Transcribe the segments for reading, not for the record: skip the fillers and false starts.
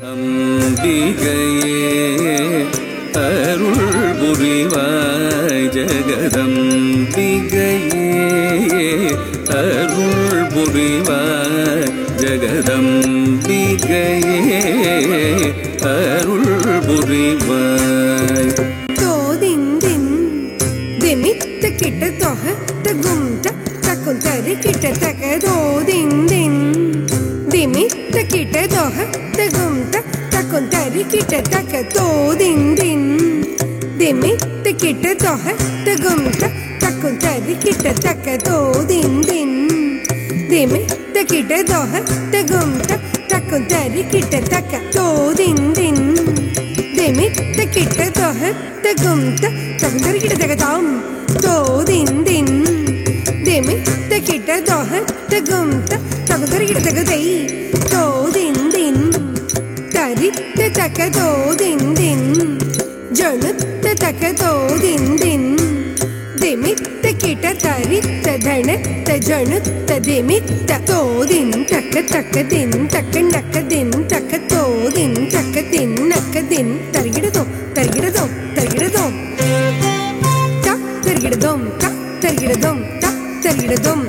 அம்பிகையே அருள் புரிவாய் ஜெகதம்பிகையே அருள் புரிவாய் ஜெகதம்பிகையே அருள் புரிவாய் தோதிந்தின் திமித்த கிட்ட தொக தகும் தக்கும் தரு கிட்ட தக தோதிந்தின் திமித்த கிட்ட தொக தகும் தக்கும் தரு கிட்ட தக தோதிந்தின் திமித்த கிட்ட தொக தகும் தக்கும் தரு கிட்ட தக தோதிந்தின் திமித்த கிட்ட தொக தகும் தக்கும் தரு கிட்ட தக தோதிந்தின் திமித்த கிட்ட தொக தகும் தக்கும் தரு கிட்ட தக தாம் தோதிந்தின் திமித்த கிட்ட தொக தகும் தக்கும் தரு கிட்ட தக தை தோதிந்தின் தரித்த தக தோதிந்தின் ஜனுத்த தக தோதிந்தின் திமித்த கிட்ட தரித்த தனத்த ஜனுத்த திமித்த தோதின் தக்க தக்க தின் தக்க நக்க தின் தக்க தோதின் தக்க தின் நக்க தின் தருகிடதோ தருகிடதோ தருகிடதோ தருகிடதோம் தருகிடதோம் தருகிடதோம்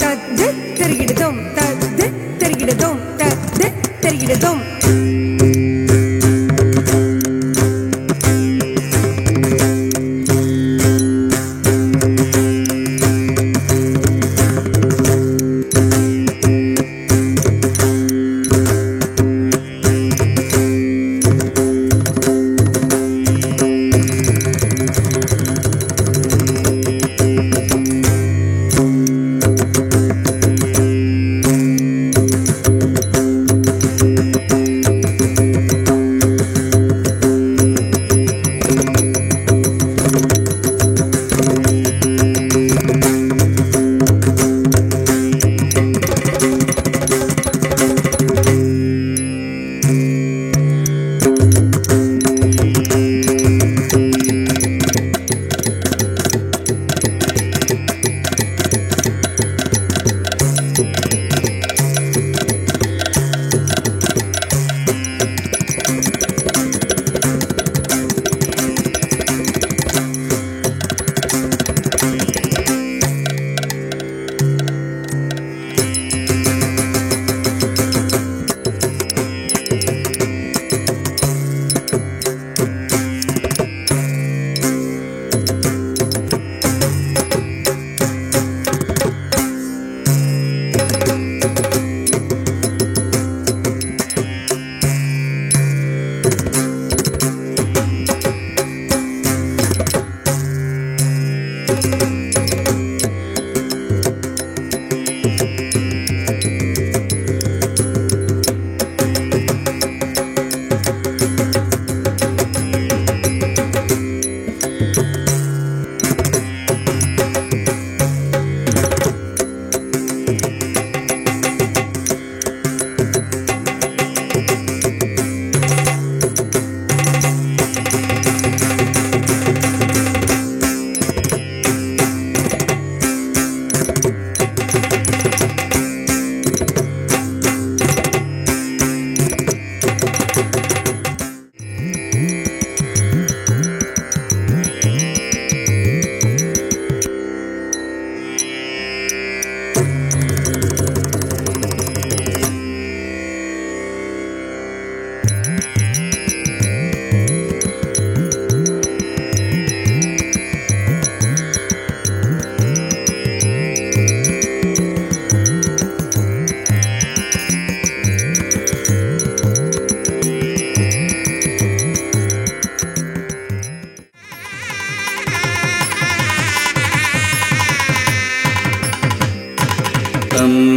தத் தருகிடதோம் தத் தருகிடதோம் தத் தருகிடதோம்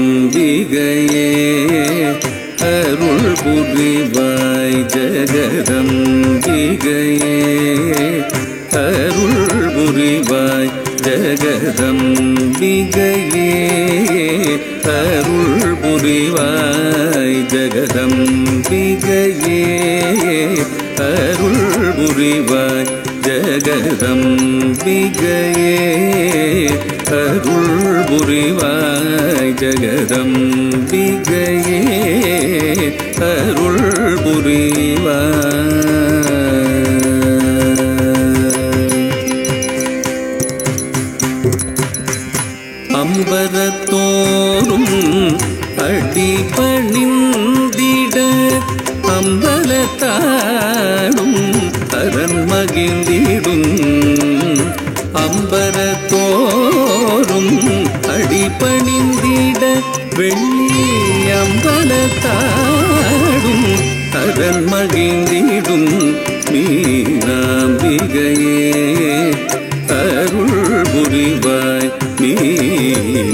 அம்பிகையே அருள் புரிவாய் ஜெகதம்பிகையே அருள் புரிவாய் ஜெகதம்பிகையே அருள் புரிவாய் ஜெகதம்பிகையே அருள் புரிவாய் ஜெகதம்பிகையே அருள் புரிவாய் ஜெகதம்பிகையே அருள் புரிவாய். அம்பரத்தோறும் அடிபணிந்திட அம்பலத்தாடும் அரண் மகிழ்ந்திடும். அம்பரத்தோறும் அடிபணிந்திட வெள்ளி அம்பலத்தாடும் அரண் மகிழ்ந்திடும். மீனாம்பிகையே அருள் புரிவாய். மீனாம்பிகையே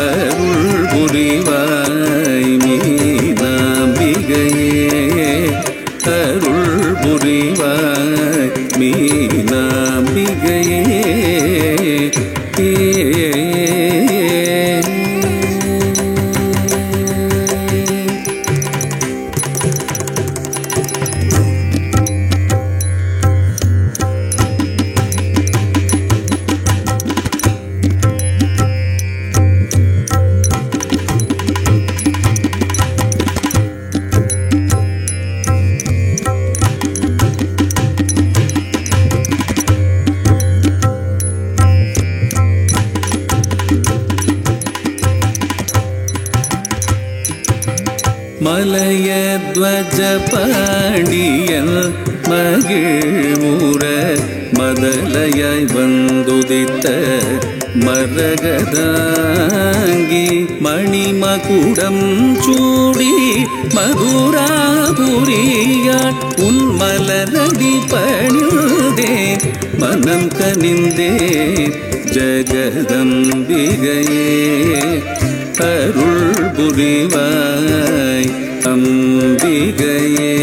அருள் புரிவாய். மீனாம்பிகையே அருள் புரிவாய். மீனாம்பிகையே மலையத்வஜ பாண்டியன் மகிழ்முற மதலையாய் வந்துதித்த மரகதாங்கி மணிமகுடம் சூடி மதுராபுரியாள் உன் மலரடி பணிந்தேன் மனம் கனிந்தேன். ஜகதம்பிகையே அருள் புரிவாய். அம்பிகையே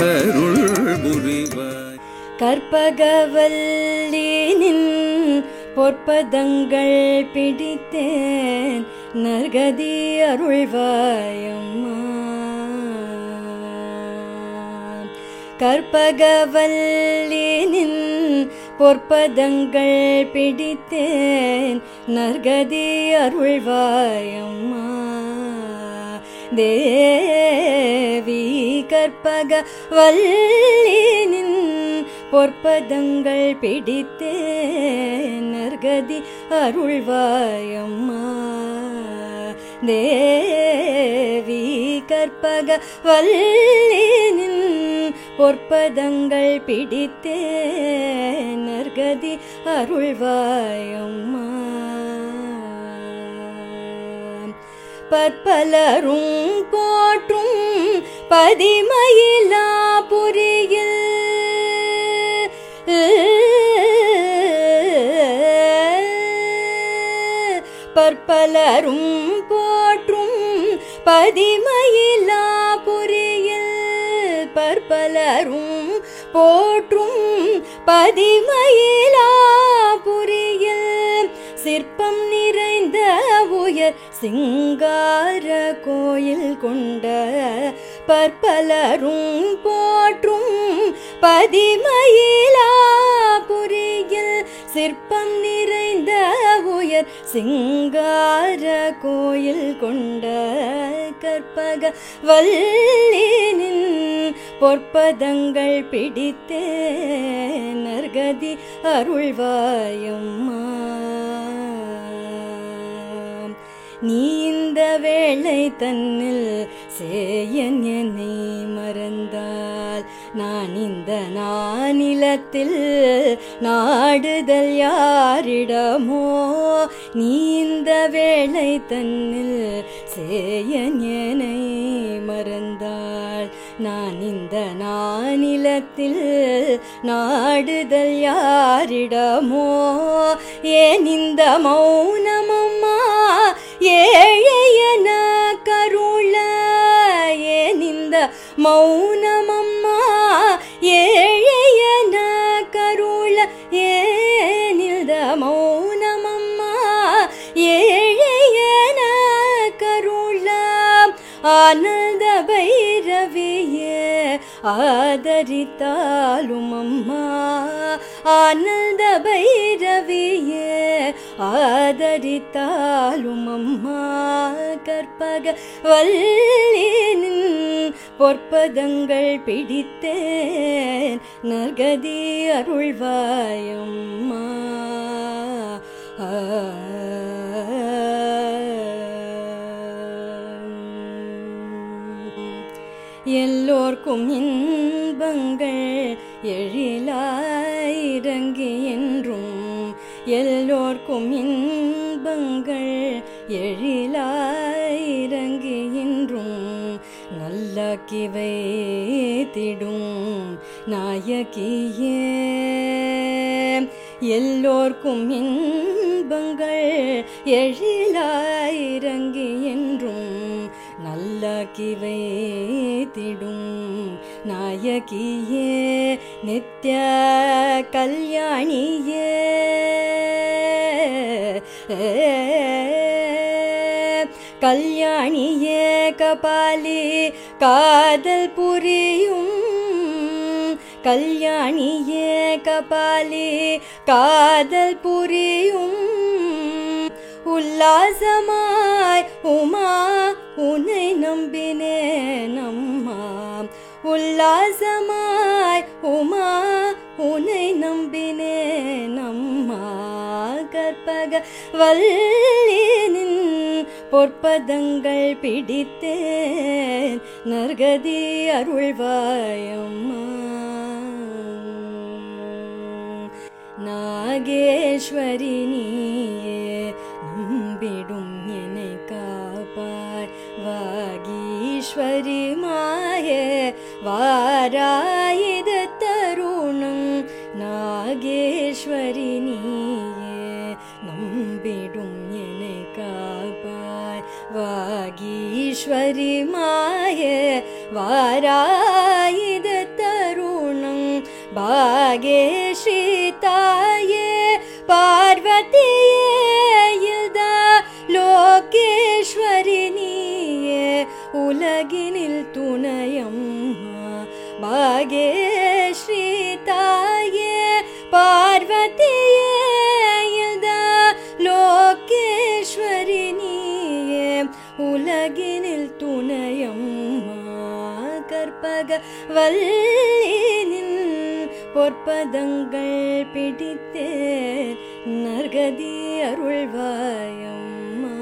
அருள் புரிவாய். கற்பகவல்லினின் பொற்பதங்கள் பிடித்தேன் நற்கதி அருள்வாயம்மா. கற்பகவல்லினின் பொற்பதங்கள் பிடித்தேன் நற்கதி அருள்வாயம்மா. தேவி கற்பகவல்லினின் பொற்பதங்கள் பிடித்தேன் நற்கதி அருள்வாயம்மா. தேவி கற்பகவல்லினின் பொற்பதங்கள் பிடித்தேன் நற்கதி அருள்வாயம்மா. பற்பலரும் போற்றும் பதிமயிலாபுரியில் பற்பலரும் போற்றும் பதிமயிலாபுரியில் பற்பலரும் போற்றும் பதிமயிலாபுரியில் சிற்பம் நிறைந்த உயர் சிங்கார கோயில் கொண்ட பற்பலரும் போற்றும் பதிமயிலாபுரியில் சிற்பம் நிறைந்த உயர் சிங்கார கோயில் கொண்ட கற்பகவல்லினின் பொற்பதங்கள் பிடித்தேன் நற்கதி அருள்வாயம்மா. நீ இந்த வேளை தன்னில் சேயன் என்னை மறந்தால் நான் இந்த நானிலத்தில் நாடுதல் யாரிடமோ. நீ இந்த வேளை தன்னில் சேயன் என்னை மறந்தால் நான் இந்த நானிலத்தில் நாடுதல் யாரிடமோ. ஏன் இந்த மௌனமம்மா ஏழையன கருள. ஏன் இந்த மௌனமம்மா ஏழையன கருள. ஏன் இந்த மௌனமம்மா ஏழையன கருள. ஆனந்த பைரவியே ஆதரித்தாலும் அம்மா ஆனந்த பைரவியே ஆதரித்தாலும் அம்மா கற்பக வல்லினின் பொற்பதங்கள் பிடித்தேன் நற்கதி அருள்வாயம்மா எல்லோர்க்கும் இன்பங்கள் எழிலாயிரங்கி என்றும் எல்லோர்க்கும் இன்பங்கள் எழிலாயிரங்கி என்றும் நல்ல கிவை திடும் நாயகியே எல்லோர்க்கும் இன்பங்கள் எழிலாயிரங்கி என்றும் நல்ல கிவை திடும் நாயகியே நித்ய கல்யாணியே கல்யாணியே கபாலி காதல் புரியும் கல்யாணியே கபாலி காதல் புரியும் உல்லாசமாய் உமா உன்னை நம்பினேன் அம்மா உல்லாசமாய் உமா உன்னை நம்பினேன் அம்மா கற்பக வல்லினின் பொற்பதங்கள் பிடித்தேன் நற்கதி அருள்வாயம்மா நாகேஸ்வரி நீயே நம்பிடும் என்னை காப்பாய் வாகீஸ்வரி மாயே வாராயுத தருணம் நாகேஸ்வரி நீயே நம்பிடும் என்னை காப்பாய் வாகீஸ்வரி மாயே வாராயுத தருணம் பாகேஸ்ரீ தாயே பார்வதியே யதா லோகேஸ்வரி நீயே உலகினில் துணையம்மா பாகேஸ்ரீ தாயே பார்வதியே யதா லோகேஸ்வரி நீயே உலகினில் துணையம்மா கற்பக வல்லினின் பொற்பதங்கள் பிடித்தேன் நற்கதி அருள்வாயம்மா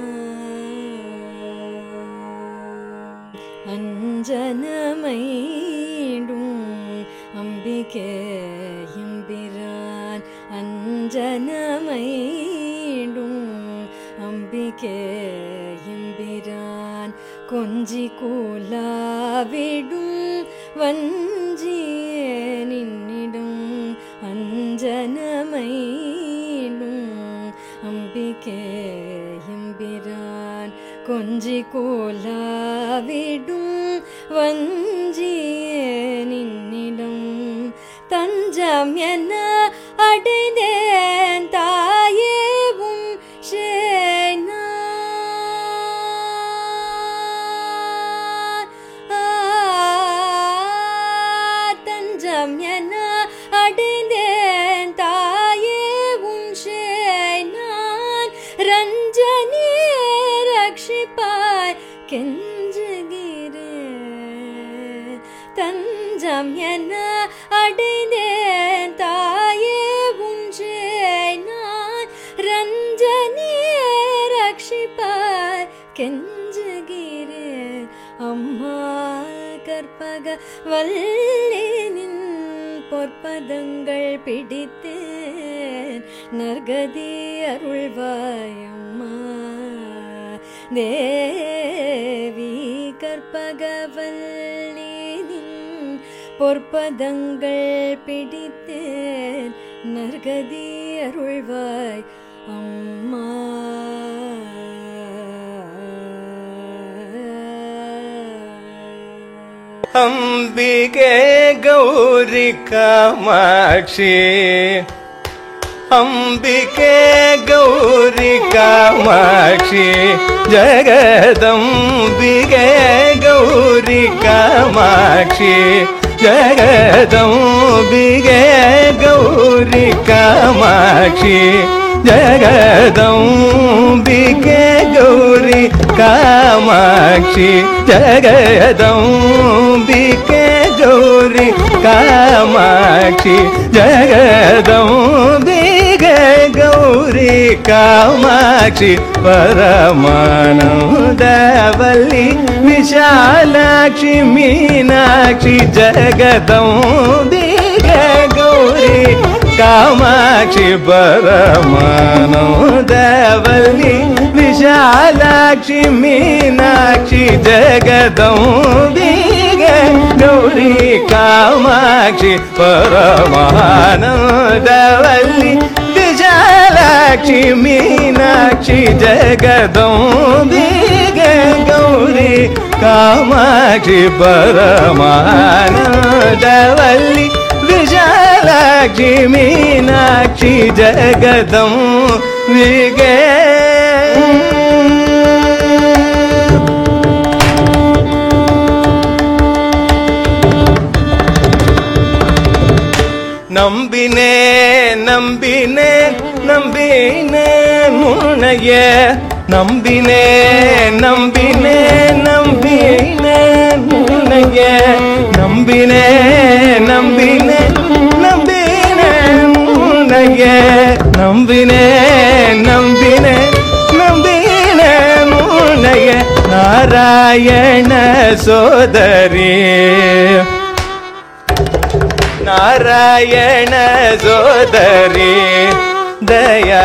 அஞ்சனமைடும் அம்பிகே எம்பிரான் அஞ்சனமைடும் அம்பிகே எம்பிரான் கொஞ்சி கூலாவிடும் வஞ்சியே நின்னிடும் அஞ்சனமைடும் அம்பிகே எம்பிரான் கொஞ்சி கூலாவிடும் வஞ்சியே நின்னிடும் தஞ்சம் என அடைந்தேன் தாயே உன் சேனா தஞ்சம் என அடைந்தேன் தாயே உன் சேனான் ரஞ்சனி ரட்சிப்பாய் கெஞ்சுகிறேன் தஞ்சம் என அடைந்தேன் தாயே உன் சேனான் ரஞ்சனி ரட்சிப்பாய் கெஞ்சுகிறேன் அம்மா கற்பக வல்லினின் பொற்பதங்கள் பிடித்தேன் நற்கதி அருள்வாயம்மா தேவி கற்பகவல்லினின் பொற்பதங்கள் பிடித்தேன் நற்கதி அருள்வாய் அம்மா अंबिके गौरी कामाक्षी अंबिके गौरी कामाक्षी जगदंबिके காமாட்சி ஜகதம்பிகே கௌரி காமாட்சி ஜகதம்பிகே கௌரி காமாட்சி ஜகதம்பிகே கௌரி காமாட்சி ஜகதம்பிகே கௌரி காமாட்சி பரமானந்தவல்லி விஷாலாட்சி மீனாட்சி ஜகதம்பிகே கௌரி காமாட்சி பரமானந்தவல்லி விஷாலாட்சி மீனாட்சி ஜகதம்பிகே கௌரி காமாட்சி பரமானந்தவல்லி விஷாலாட்சி மீனாட்சி ஜகதம்பிகே கௌரி காமாட்சி பரமானந்தவல்லி விஷாலாட்சி மீனாட்சி ஜகதம்பிகே நம்பினே நம்பினே நம்பினே முனைய நம்பினே நம்பினே நம்பினே முனைய நம்பினே நம்பினே நம்பினே முனைய நம்பினே நம்பினே நம்பினே முனைய நாராயண சோதரி நாராயண சோதரி தயா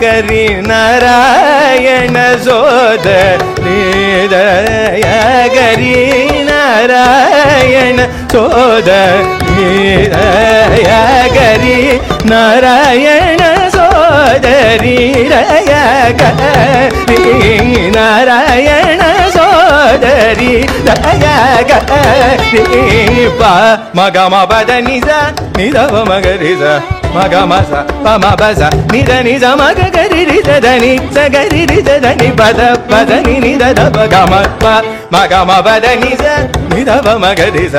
கரி நாராயண சோதரி தயா கரி நாராயண சோதரி தயா கரி நாராயண சோதரி தயா கரி நாராயண சோதரி தயா கரி பா மகம பத நிச நிதவ மகரிச மகமச பமபச நித நிஜ மக கரி ரித தனி சகரி ரித தனி பத பத நித தப கம ப மகம பத நிச நிதவ மகரிச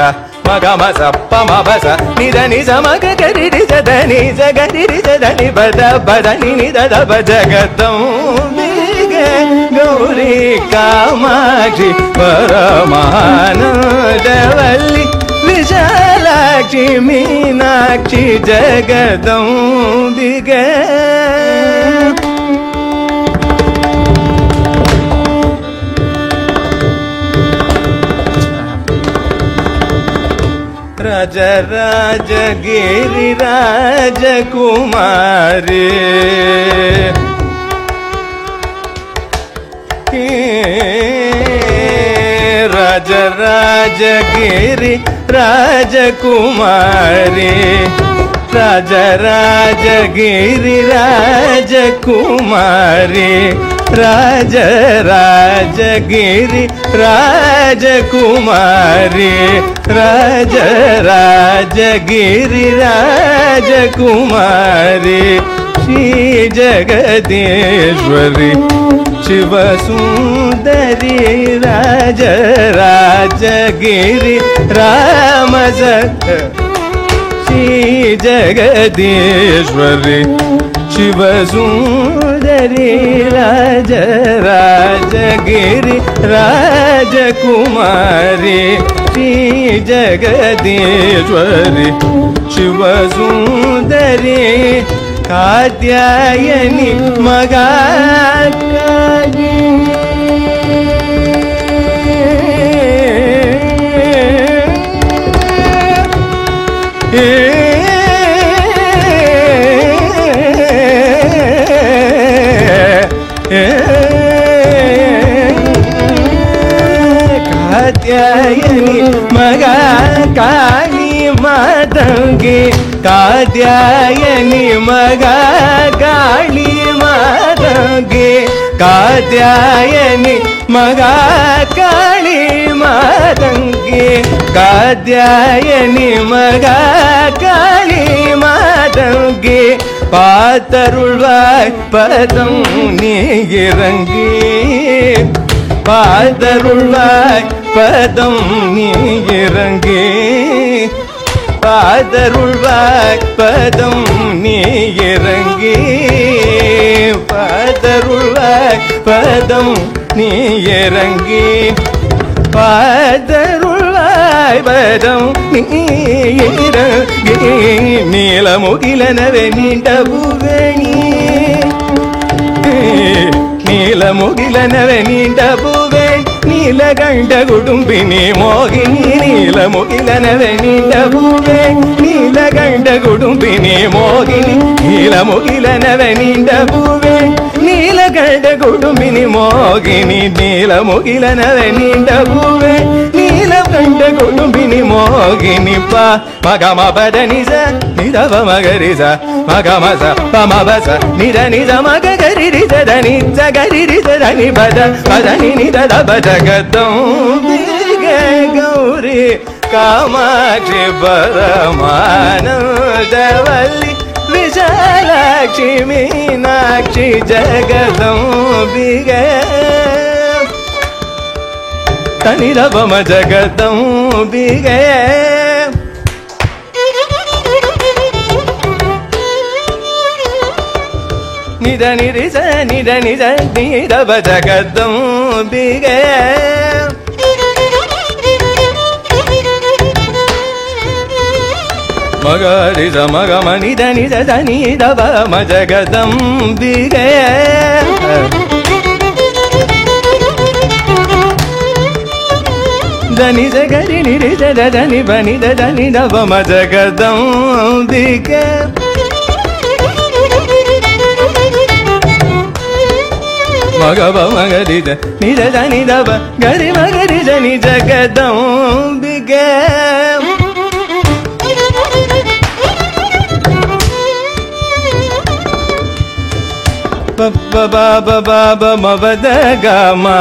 மகமச பமபச நித நிஜ மக கரி ரித தனி சகரி ரித தனி பத பத நித தப ஜகதம்பிகே கௌரி காமாட்சி பரமானந்தவல்லி விஷாலாட்சி மீனாட்சி ஜகதம்பிகே राज राजगिरि राजकुमारी राज राजगिरि राजकुमारी राज राजगिरि राजकुमारी राज राजगिरि राजकुमारी राज राजगिरि राजकुमारी श्री जगदीश्वरी शिव सुंदरी राज राजगिरि रामज श्री जगदीश्वरी शिव सुंदरी राज राजगिरि राजकुमारी श्री जगदीश्वरी शिव सुंदरी कात्यायनी मगाकागी कात्यायनी मगा काली मातंगी कात्यायनी मगा काली मातंगी कात्यायनी मगा काली मातंगी कात्यायनी मगा काली मातंगी पातरुள்வாய் பதம் நீ இறங்கி பாதருள்வாய் பதம் நீ இறங்கி பாதருள்வாய் பதம் நீ இறங்கி பாதருள்வாய் பதம் நீ இறங்கி பாதருள்வாய் பதம் நீ இறங்கி நீலமுகிலனவே நீண்ட பூவேணி நீலமுகிலனவே நீண்ட பூவே நீலகண்ட குடும்பினி மோகினி நீலமுகிலனவே நீண்ட பூவே நீலகண்ட குடும்பினி மோகினி நீலமுகிலனவே நீண்ட பூவே நீலகண்ட குடும்பினி மோகினி நீலமுகிலனவே நீண்ட பூவே நீலகண்ட குடும்பினி மோகினி பா மகம பத நிச நிதவ மகரிச மகமச பமபச நித நித மக கரிரிச தனி சகரிரிச தனி பத பதனி நித பதகதம் கௌரி காமாட்சி பரமானந்தவல்லி விசாலாட்சி மீனாட்சி ஜகதம்பிகே தனிரவம ஜகதம்பிகே நித நிரிச நித நித நிரவ ஜகதம்பிகே மகரிச மகம நித நித தனிதவ மஜகதம்பிகே దని జగరి నిరి జదని బని దని నవ మజగదంబికే మగవ మగరి నిద దని నవ గరి మగరి జని జగదంబికే బబ బాబ బాబ మవద గమా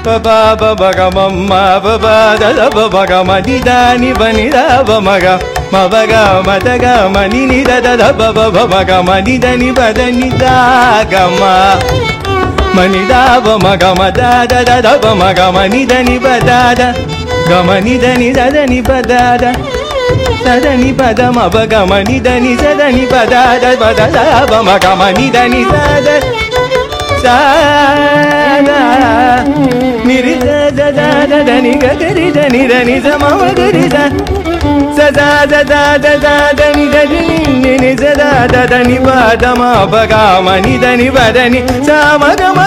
Baba baba gamma baba da baba gamma di da ni bani da baba ga mabaga madaga mani ni da da baba baba gamma di da ni bada ni da gamma mani da baba gamma da da da baba gamma ni da ni bada da gamma ni da ni bada da da ni bada mabaga mani da ni da ni bada da bada da baba gamma ni da ni da da Niri da da da da da ni ga gari da ni da ni za ma ma gari da sa da da da da da da ni da ni ni za da da da ni ba da ma ba ga ma ni da ni ba da ni sa ma ga ma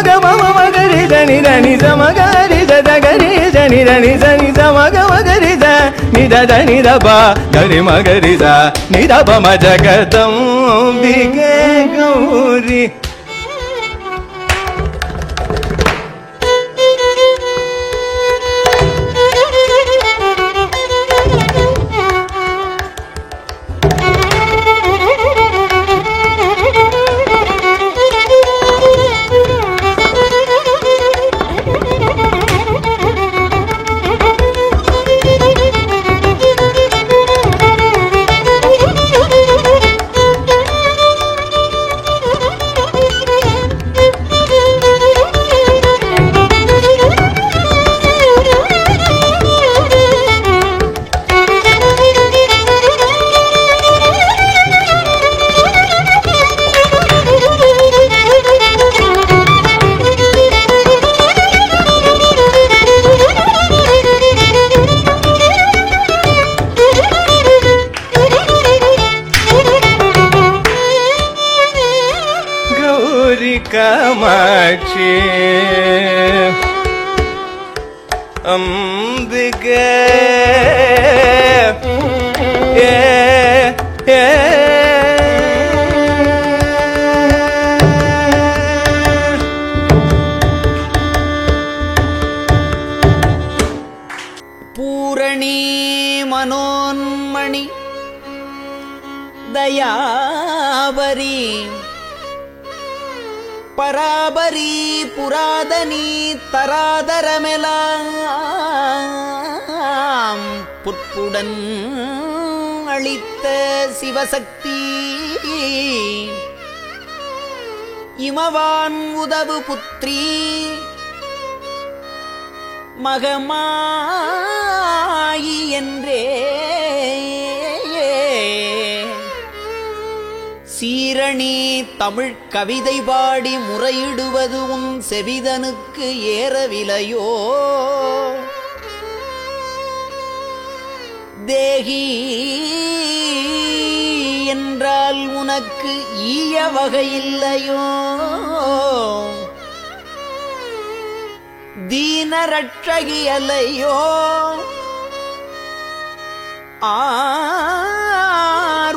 gari da ni za ma gari da da gari da ni za ni za ma gari da ni da ba gari ma gari da ni da ba ma jagadambike gauri Kamakshi Ambike Purani Manonmani Dayavari பராபரி புராதனி தராதரமெலாம் புற்புடன் அளித்த சிவசக்தி இமவான் உதவு புத்ரி மகமாயி என்றே சீரணி தமிழ் கவிதை பாடி முறையிடுவது உன் செவிதனுக்கு ஏறவிலையோ தேகி என்றால் உனக்கு ஈய வகையில்லையோ தீனரட்சகி அல்லையோ R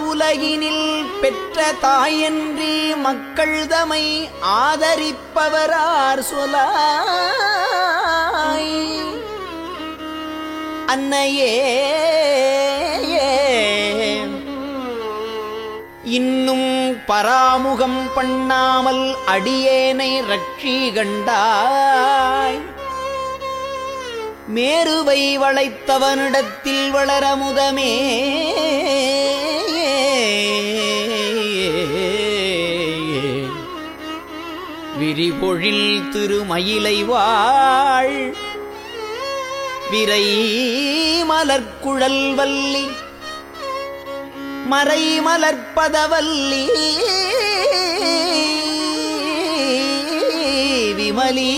உலகினில் பெற்ற தாயன்றி மக்கள் தமை ஆதரிப்பவரார் சொலாய் அன்னையே இன்னும் பராமுகம் பண்ணாமல் அடியேனை ரட்சி கண்டாய் மேருவை வளைத்தவனிடத்தில் வளரமுதமே விரிபொழில் திருமயிலை வாழ் விரை மலர்க்குழல் வல்லி மறை மலர்ப்பதவல்லி விமலி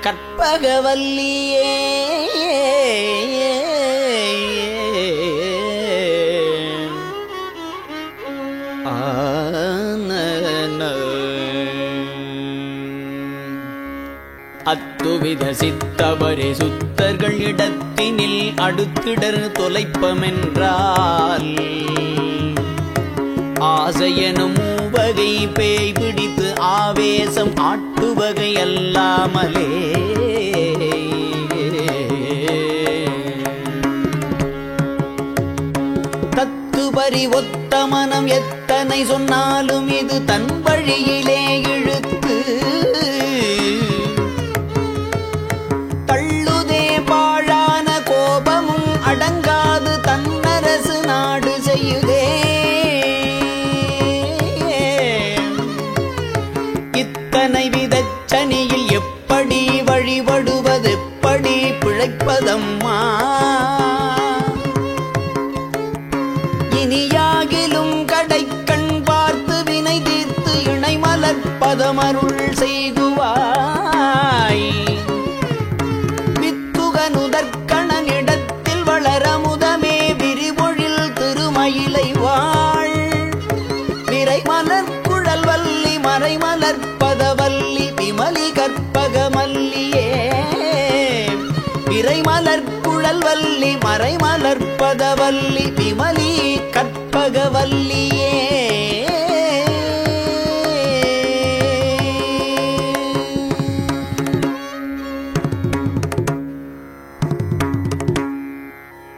கற்பகவல்லியே அத்துவித சித்தபரி சுத்தர்கள் இடத்தினில் அடுத்திடர் தொலைப்பமென்றால் ஆசையனும் வகை பேய் பிடித்து ஆவேசம் ஆட்டுவகை அல்லாமலே தத்துபரி ஒத்த மனம் எத்தனை சொன்னாலும் இது தன் வழியிலே இழுத்து தள்ளுதே பாழான கோபமும் அடங்காது தன்னரசு நாடு செய்யுதே இத்தனை விதச்சனியில் எப்படி வழிபடுவது எப்படி பிழைப்பதம்மா இனியாகிலும் கடைக்கண் பார்த்து வினை தீர்த்து இணை மலர்ப்பதமருள் செய்குவாய் வித்துகனுதற்கணனிடத்தில் வளரமுதமே விரிபொழில் திருமயிலை வாழ் விரை மலர்க்குழல் வல்லி மறை மலர்ப்பதவல்லி விமலி கற்பகமல்லியே விரை மலர்க்குழல் வல்லி மறை மலர்ப்பதவல்லி விமலி கற்பகவல்லியே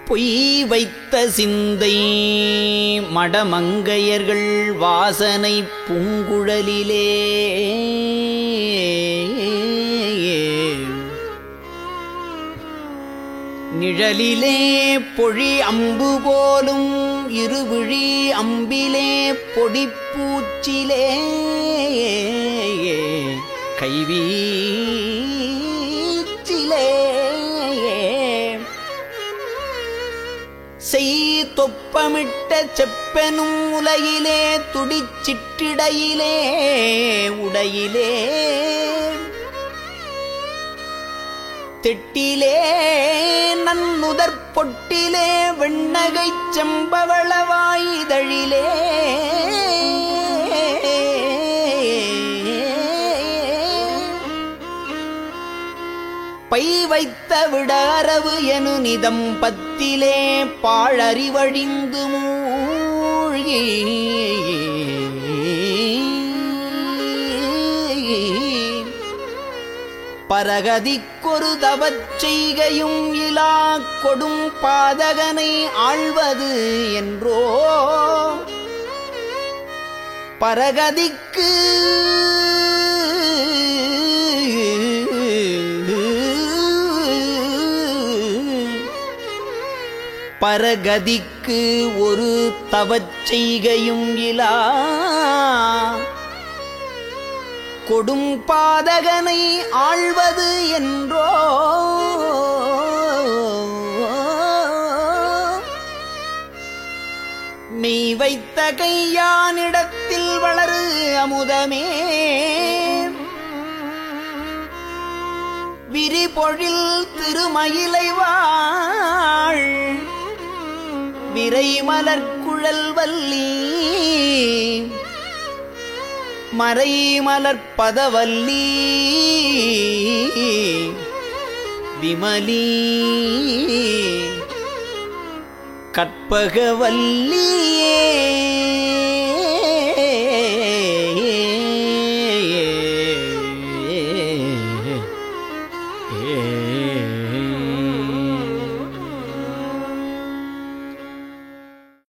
பொய் வைத்த சிந்தை மடமங்கையர்கள் வாசனை பூங்குழலிலே நிழலிலே பொழி அம்பு போலும் இருவிழி அம்பிலே பொடிப்பூச்சிலே கைவீச்சிலே செய் தொப்பமிட்ட செப்பெனும் உலையிலே துடிச்சிட்டிடையிலே உடையிலே திட்டிலே நன்னுதற் பொட்டிலே வெண்ணகை செம்பவளவாயிதழிலே பை வைத்த விடாரவு எனு நிதம்பத்திலே பாழறிவழிந்து மூழ்கி பரகதிக்கொரு தவச் செய்கையும் இலா கொடும் பாதகனை ஆள்வது என்றோ பரகதிக்கு பரகதிக்கு ஒரு தவச் செய்கையும் இலா கொடும் பாதகனை ஆள்வது என்றோ மெய் வைத்த கையானிடத்தில் வளரு அமுதமே விரிபொழில் திருமயிலை வாழ் விரை மலர்குழல் வல்லி மறை மலர்பதவல்லி விமலி கற்பகவல்லி